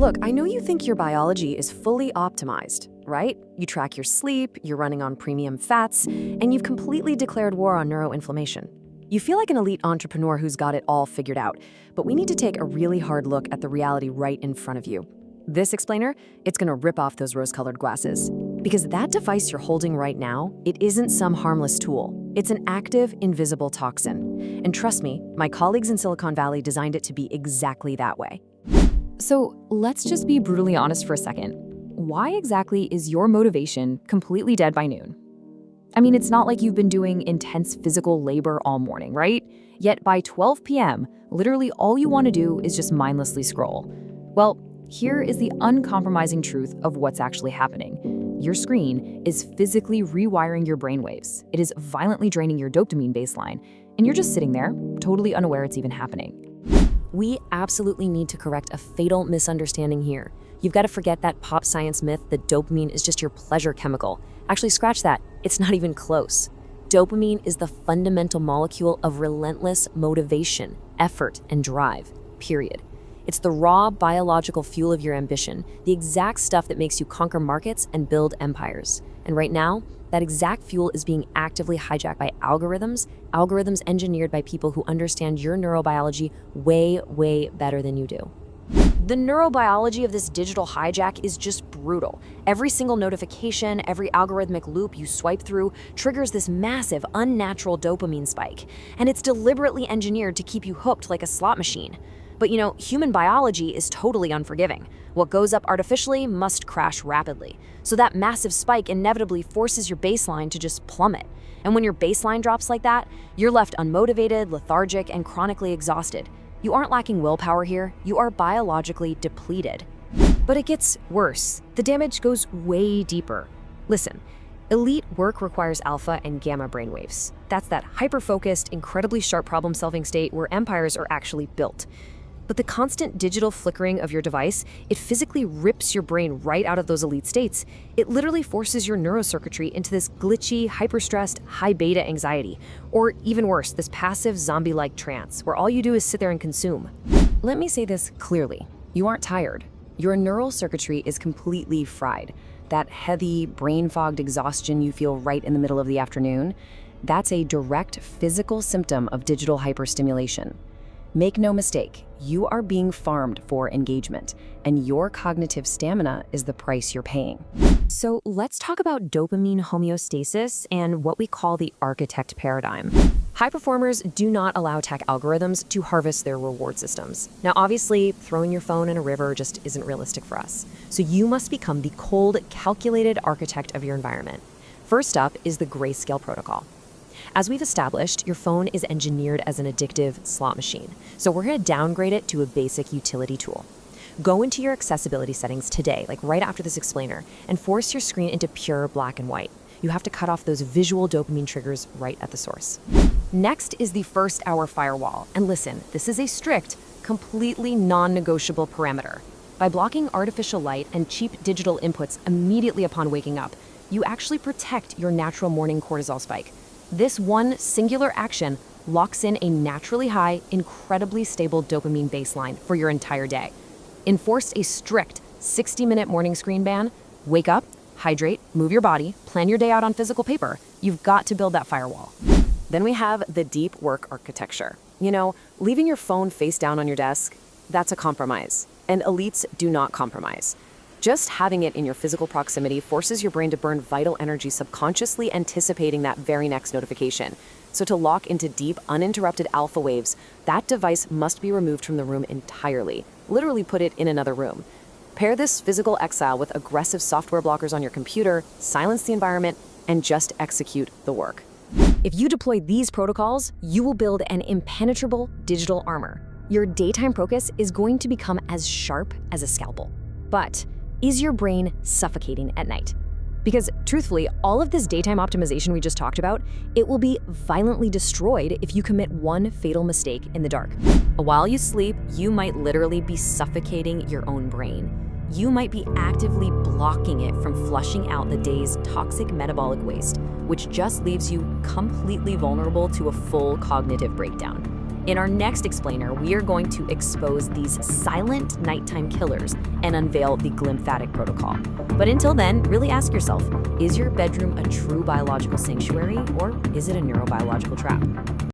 Look, I know you think your biology is fully optimized, right? You track your sleep, you're running on premium fats, and you've completely declared war on neuroinflammation. You feel like an elite entrepreneur who's got it all figured out, but we need to take a really hard look at the reality right in front of you. This explainer, it's gonna rip off those rose-colored glasses. Because that device you're holding right now, it isn't some harmless tool. It's an active, invisible toxin. And trust me, my colleagues in Silicon Valley designed it to be exactly that way. So let's just be brutally honest for a second. Why exactly is your motivation completely dead by noon? I mean, it's not like you've been doing intense physical labor all morning, right? Yet by 12 p.m., literally all you want to do is just mindlessly scroll. Well, here is the uncompromising truth of what's actually happening. Your screen is physically rewiring your brainwaves. It is violently draining your dopamine baseline, and you're just sitting there, totally unaware it's even happening. We absolutely need to correct a fatal misunderstanding here. You've got to forget that pop science myth that dopamine is just your pleasure chemical. Actually, scratch that. It's not even close. Dopamine is the fundamental molecule of relentless motivation, effort, and drive, period. It's the raw biological fuel of your ambition, the exact stuff that makes you conquer markets and build empires. And right now, that exact fuel is being actively hijacked by algorithms engineered by people who understand your neurobiology way, way better than you do. The neurobiology of this digital hijack is just brutal. Every single notification, every algorithmic loop you swipe through triggers this massive, unnatural dopamine spike. And it's deliberately engineered to keep you hooked like a slot machine. But you know, human biology is totally unforgiving. What goes up artificially must crash rapidly. So that massive spike inevitably forces your baseline to just plummet. And when your baseline drops like that, you're left unmotivated, lethargic, and chronically exhausted. You aren't lacking willpower here, you are biologically depleted. But it gets worse. The damage goes way deeper. Listen, elite work requires alpha and gamma brainwaves. That's that hyper-focused, incredibly sharp problem-solving state where empires are actually built. But the constant digital flickering of your device, it physically rips your brain right out of those elite states. It literally forces your neurocircuitry into this glitchy, hyper-stressed, high-beta anxiety. Or even worse, this passive zombie-like trance, where all you do is sit there and consume. Let me say this clearly. You aren't tired. Your neural circuitry is completely fried. That heavy, brain-fogged exhaustion you feel right in the middle of the afternoon, that's a direct physical symptom of digital hyperstimulation. Make no mistake, you are being farmed for engagement, and your cognitive stamina is the price you're paying. So let's talk about dopamine homeostasis and what we call the architect paradigm. High performers do not allow tech algorithms to harvest their reward systems. Now, obviously, throwing your phone in a river just isn't realistic for us. So you must become the cold, calculated architect of your environment. First up is the Grayscale protocol. As we've established, your phone is engineered as an addictive slot machine. So we're going to downgrade it to a basic utility tool. Go into your accessibility settings today, like right after this explainer, and force your screen into pure black and white. You have to cut off those visual dopamine triggers right at the source. Next is the first hour firewall. And listen, this is a strict, completely non-negotiable parameter. By blocking artificial light and cheap digital inputs immediately upon waking up, you actually protect your natural morning cortisol spike. This one singular action locks in a naturally high, incredibly stable dopamine baseline for your entire day. Enforce a strict 60-minute morning screen ban. Wake up, hydrate, move your body, plan your day out on physical paper. You've got to build that firewall. Then we have the deep work architecture. You know, leaving your phone face down on your desk, that's a compromise. And elites do not compromise. Just having it in your physical proximity forces your brain to burn vital energy subconsciously anticipating that very next notification. So to lock into deep, uninterrupted alpha waves, that device must be removed from the room entirely. Literally put it in another room. Pair this physical exile with aggressive software blockers on your computer, silence the environment, and just execute the work. If you deploy these protocols, you will build an impenetrable digital armor. Your daytime focus is going to become as sharp as a scalpel. But is your brain suffocating at night? Because truthfully, all of this daytime optimization we just talked about, it will be violently destroyed if you commit one fatal mistake in the dark. While you sleep, you might literally be suffocating your own brain. You might be actively blocking it from flushing out the day's toxic metabolic waste, which just leaves you completely vulnerable to a full cognitive breakdown. In our next explainer, we are going to expose these silent nighttime killers and unveil the glymphatic protocol. But until then, really ask yourself, is your bedroom a true biological sanctuary or is it a neurobiological trap?